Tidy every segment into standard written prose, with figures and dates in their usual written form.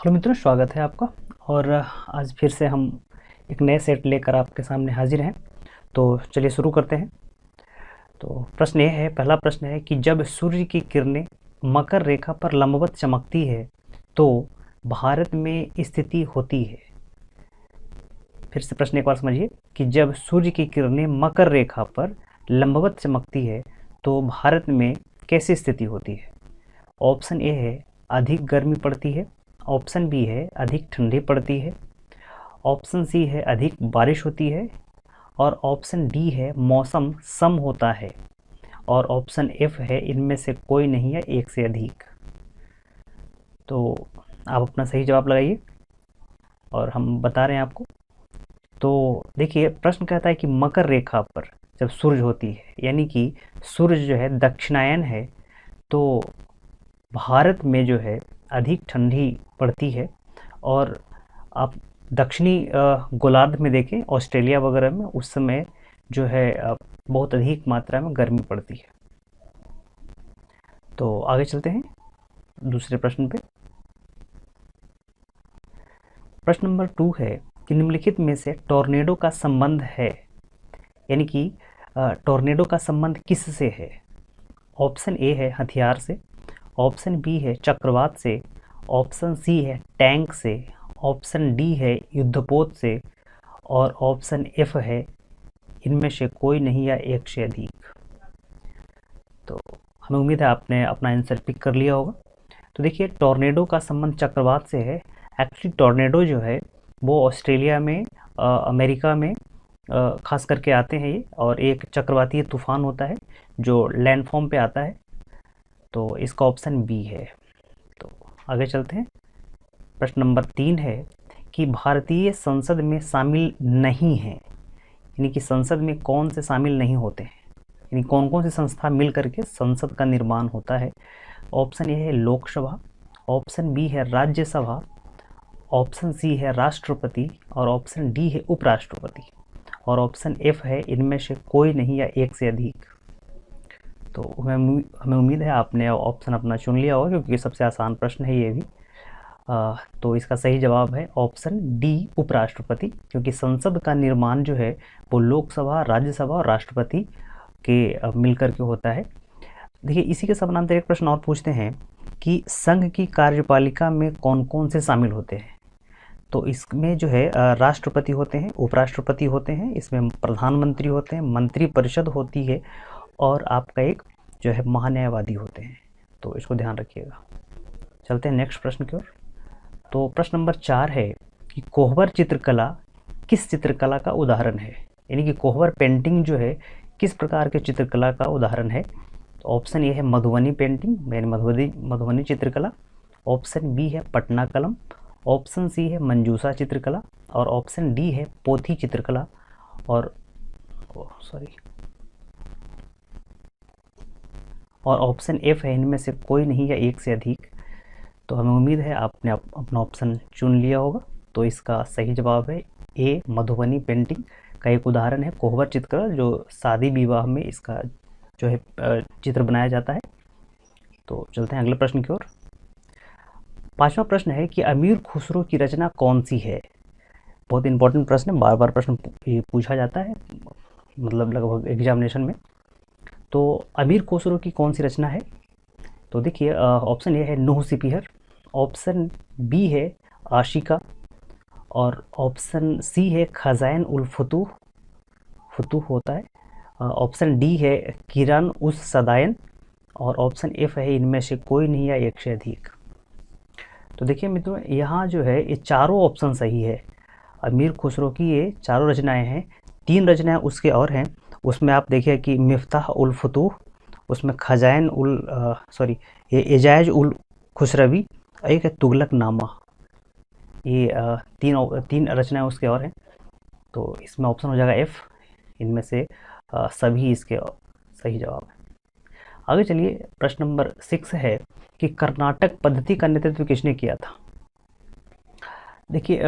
Hello मित्रों, स्वागत है आपका। और आज फिर से हम एक नए सेट लेकर आपके सामने हाजिर हैं। तो चलिए शुरू करते हैं। तो प्रश्न ये है, पहला प्रश्न है कि जब सूर्य की किरणें मकर रेखा पर लंबवत चमकती है तो भारत में स्थिति होती है। फिर से प्रश्न एक बार समझिए कि जब सूर्य की किरणें मकर रेखा पर लंबवत चमकती है तो भारत में कैसी स्थिति होती है। ऑप्शन ए है अधिक गर्मी पड़ती है, ऑप्शन बी है अधिक ठंडी पड़ती है, ऑप्शन सी है अधिक बारिश होती है, और ऑप्शन डी है मौसम सम होता है, और ऑप्शन एफ है इनमें से कोई नहीं है, एक से अधिक। तो आप अपना सही जवाब लगाइए और हम बता रहे हैं आपको। तो देखिए, प्रश्न कहता है कि मकर रेखा पर जब सूर्य होती है, यानी कि सूर्य जो है दक्षिणायन है, तो भारत में जो है अधिक ठंडी पड़ती है। और आप दक्षिणी गोलार्ध में देखें, ऑस्ट्रेलिया वगैरह में उस समय जो है बहुत अधिक मात्रा में गर्मी पड़ती है। तो आगे चलते हैं दूसरे प्रश्न पे। प्रश्न नंबर 2 है कि निम्नलिखित में से टॉर्नेडो का संबंध है, यानी कि टॉर्नेडो का संबंध किस से है। ऑप्शन ए है हथियार से, ऑप्शन बी है चक्रवात से, ऑप्शन सी है टैंक से, ऑप्शन डी है युद्धपोत से, और ऑप्शन एफ है इनमें से कोई नहीं या एक से अधिक। तो हमें उम्मीद है आपने अपना आंसर पिक कर लिया होगा। तो देखिए, टॉर्नेडो का संबंध चक्रवात से है। एक्चुअली टॉर्नेडो जो है वो ऑस्ट्रेलिया में, अमेरिका में खास करके आते हैं ये, और एक चक्रवातीय तूफान होता है जो लैंडफॉर्म पे आता है। तो इसका ऑप्शन बी है। तो आगे चलते हैं। प्रश्न नंबर 3 है कि भारतीय संसद में शामिल नहीं है, यानी कि संसद में कौन से शामिल नहीं होते हैं, यानी कौन कौन सी संस्था मिल करके संसद का निर्माण होता है। ऑप्शन ए है लोकसभा, ऑप्शन बी है राज्यसभा, ऑप्शन सी है राष्ट्रपति, और ऑप्शन डी है उपराष्ट्रपति, और ऑप्शन एफ है इनमें से कोई नहीं या एक से अधिक। तो हमें उम्मीद है आपने ऑप्शन अपना चुन लिया होगा, क्योंकि सबसे आसान प्रश्न है ये भी। तो इसका सही जवाब है ऑप्शन डी उपराष्ट्रपति, क्योंकि संसद का निर्माण जो है वो लोकसभा, राज्यसभा और राष्ट्रपति के मिलकर के होता है। देखिए, इसी के समानांतर एक प्रश्न और पूछते हैं कि संघ की कार्यपालिका में कौन कौन से शामिल होते हैं। तो इसमें जो है राष्ट्रपति होते हैं, उपराष्ट्रपति होते हैं, इसमें प्रधानमंत्री होते हैं, मंत्रिपरिषद होती है, और आपका एक जो है महान्यायवादी होते हैं। तो इसको ध्यान रखिएगा। चलते हैं नेक्स्ट प्रश्न की ओर। तो प्रश्न नंबर 4 है कि कोहबर चित्रकला किस चित्रकला का उदाहरण है, यानी कि कोहबर पेंटिंग जो है किस प्रकार के चित्रकला का उदाहरण है। तो ऑप्शन ए है मधुबनी पेंटिंग, यानी मधुबनी चित्रकला, ऑप्शन बी है पटना कलम, ऑप्शन सी है मंजूषा चित्रकला, और ऑप्शन डी है पोथी चित्रकला, और ऑप्शन एफ है इनमें से कोई नहीं या एक से अधिक। तो हमें उम्मीद है आपने अपना ऑप्शन चुन लिया होगा। तो इसका सही जवाब है ए, मधुबनी पेंटिंग का एक उदाहरण है कोहबर चित्रकला, जो शादी विवाह में इसका जो है चित्र बनाया जाता है। तो चलते हैं अगले प्रश्न की ओर। 5वां प्रश्न है कि अमीर खुसरो की रचना कौन सी है। बहुत इंपॉर्टेंट प्रश्न है, बार बार प्रश्न पूछा जाता है, मतलब लगभग एग्जामिनेशन में। तो अमीर खुसरो की कौन सी रचना है। तो देखिए, ऑप्शन ए है नूह सिपीहर, ऑप्शन बी है आशिका, और ऑप्शन सी है खजाइन उल फुतूह होता है, ऑप्शन डी है किरान उस सदायन, और ऑप्शन एफ है इनमें से कोई नहीं या एक से अधिक। तो देखिए मित्रों, यहाँ जो है ये चारों ऑप्शन सही है। अमीर खुसरो की ये चारों रचनाएं हैं। 3 रचनाएं उसके और हैं। उसमें आप देखिए कि मिफ्ताह उल फुतूह, उसमें खजाइन उल ये एजाज उल खुसरवी, एक है तुगलक नामा। ये तीन रचनाएं उसके और हैं। तो इसमें ऑप्शन हो जाएगा एफ, इनमें से सभी इसके सही जवाब है। आगे चलिए, प्रश्न नंबर 6 है कि कर्नाटक पद्धति का नेतृत्व किसने किया था। देखिए,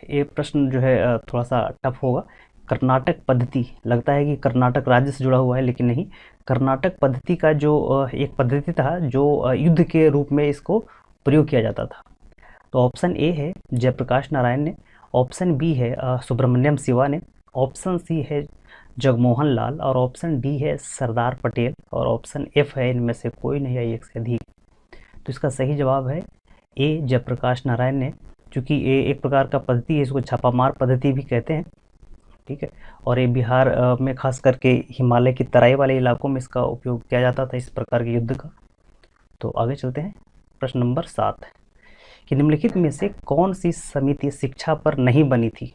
ये प्रश्न जो है थोड़ा सा टफ होगा। कर्नाटक पद्धति, लगता है कि कर्नाटक राज्य से जुड़ा हुआ है, लेकिन नहीं। कर्नाटक पद्धति का जो एक पद्धति था जो युद्ध के रूप में इसको प्रयोग किया जाता था। तो ऑप्शन ए है जयप्रकाश नारायण ने, ऑप्शन बी है सुब्रमण्यम शिवा ने, ऑप्शन सी है जगमोहन लाल और ऑप्शन डी है सरदार पटेल और ऑप्शन एफ है इनमें से कोई नहीं है एक से अधिक। तो इसका सही जवाब है ए जयप्रकाश नारायण ने, क्योंकि ये एक प्रकार का पद्धति है, इसको छापामार पद्धति भी कहते हैं, ठीक है। और ये बिहार में खास करके हिमालय की तराई वाले इलाकों में इसका उपयोग किया जाता था इस प्रकार के युद्ध का। तो आगे चलते हैं। प्रश्न नंबर 7 कि निम्नलिखित में से कौन सी समिति शिक्षा पर नहीं बनी थी?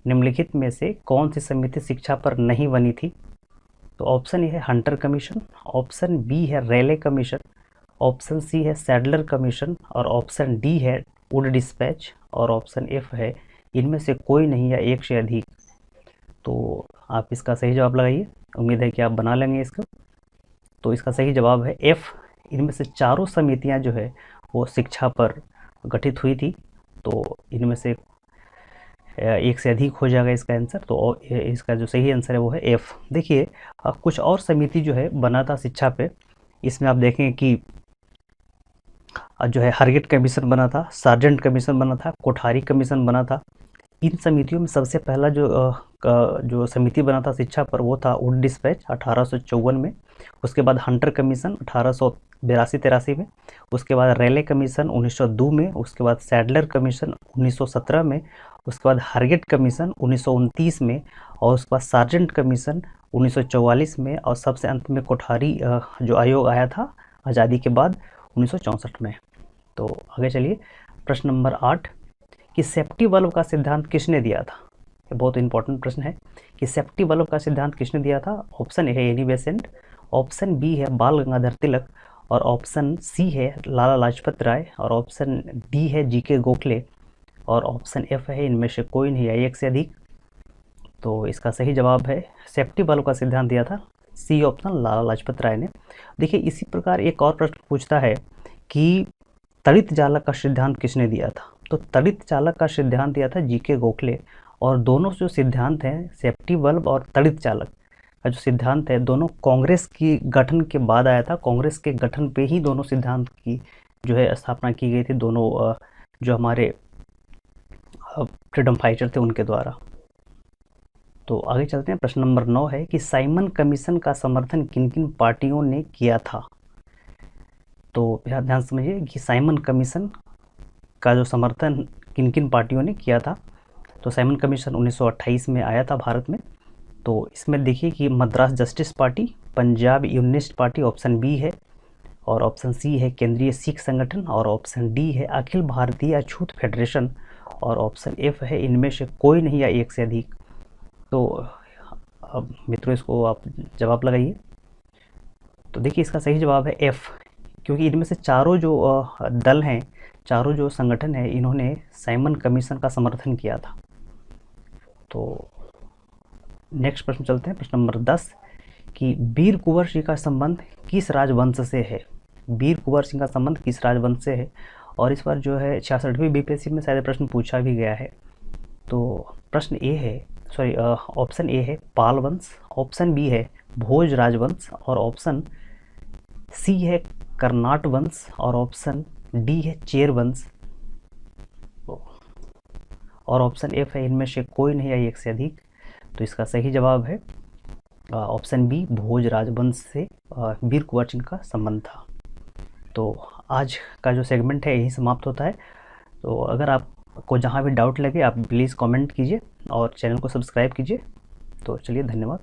निम्नलिखित में से कौन सी समिति शिक्षा पर नहीं बनी थी? तो ऑप्शन ए है हंटर कमीशन, ऑप्शन बी है रेले कमीशन, ऑप्शन सी है सैडलर कमीशन और ऑप्शन डी है वुड डिस्पैच और ऑप्शन एफ है इनमें से कोई नहीं या एक से अधिक। तो आप इसका सही जवाब लगाइए, उम्मीद है कि आप बना लेंगे इसको। तो इसका सही जवाब है एफ, इनमें से चारों समितियां जो है वो शिक्षा पर गठित हुई थी। तो इनमें से एक से अधिक हो जाएगा इसका आंसर। तो इसका जो सही आंसर है वो है एफ। देखिए कुछ और समिति जो है बना था शिक्षा पे, इसमें आप देखें कि जो है हार्गेट कमीशन बना था, सार्जेंट कमीशन बना था, कोठारी कमीशन बना था। इन समितियों में सबसे पहला जो समिति बना था शिक्षा पर वो था वुड डिस्पैच 1854 में, उसके बाद हंटर कमीशन 1882-83 में, उसके बाद रेले कमीशन 1902 में, उसके बाद सैडलर कमीशन 1917 में, उसके बाद हार्गेट कमीशन 1929 में और उसके बाद सार्जेंट कमीशन 1944 में और सबसे अंत में कोठारी जो आयोग आया था आज़ादी के बाद 1964 में। तो आगे चलिए। प्रश्न नंबर 8 कि सेफ्टी वाल्व का सिद्धांत किसने दिया था? ये बहुत इंपॉर्टेंट प्रश्न है कि सेफ्टी वाल्व का सिद्धांत किसने दिया था। ऑप्शन ए है एनी बेसेंट, ऑप्शन बी है बाल गंगाधर तिलक और ऑप्शन सी है लाला लाजपत राय और ऑप्शन डी है जीके गोखले और ऑप्शन एफ है इनमें से कोई नहीं है एक से अधिक। तो इसका सही जवाब है सेफ्टी वाल्व का सिद्धांत दिया था सी ऑप्शन लाला लाजपत राय ने। देखिए इसी प्रकार एक और प्रश्न पूछता है कि तड़ित चालक का सिद्धांत किसने दिया था? तो तड़ित चालक का सिद्धांत दिया था जीके गोखले और दोनों जो सिद्धांत हैं सेफ्टी वाल्व और तड़ित चालक का जो सिद्धांत है दोनों कांग्रेस की गठन के बाद आया था। कांग्रेस के गठन पे ही दोनों सिद्धांत की जो है स्थापना की गई थी, दोनों जो हमारे फ्रीडम फाइटर थे उनके द्वारा। तो आगे चलते हैं। प्रश्न नंबर 9 है कि साइमन कमीशन का समर्थन किन किन पार्टियों ने किया था? तो ध्यान समझिए कि साइमन कमीशन का जो समर्थन किन किन पार्टियों ने किया था। तो साइमन कमीशन 1928 में आया था भारत में। तो इसमें देखिए कि Madras Justice Party, Punjab Unionist Party option B है और ऑप्शन सी है केंद्रीय सिख संगठन और ऑप्शन डी है अखिल भारतीय अछूत फेडरेशन और ऑप्शन एफ है इनमें से कोई नहीं या एक से अधिक। तो अब मित्रों इसको आप जवाब लगाइए। तो देखिए इसका सही जवाब है एफ, क्योंकि इनमें से चारों जो दल हैं, चारों जो संगठन है इन्होंने साइमन कमीशन का समर्थन किया था। तो नेक्स्ट प्रश्न चलते हैं। प्रश्न नंबर 10 कि वीर कुंवर सिंह का संबंध किस राजवंश से है? वीर कुंवर सिंह का संबंध किस राजवंश से है? और इस बार जो है 66वीं बीपीएससी में शायद प्रश्न पूछा भी गया है। तो प्रश्न ए है ऑप्शन ए है पाल वंश, ऑप्शन बी है भोज राजवंश और ऑप्शन सी है कर्नाट वंश और ऑप्शन डी है चेर वंश और ऑप्शन एफ है इनमें से कोई नहीं है एक से अधिक। तो इसका सही जवाब है ऑप्शन बी भोज राजवंश से वीर कुंवर सिंह का संबंध था। तो आज का जो सेगमेंट है यही समाप्त होता है। तो अगर आपको जहाँ भी डाउट लगे आप प्लीज़ कमेंट कीजिए और चैनल को सब्सक्राइब कीजिए। तो चलिए धन्यवाद।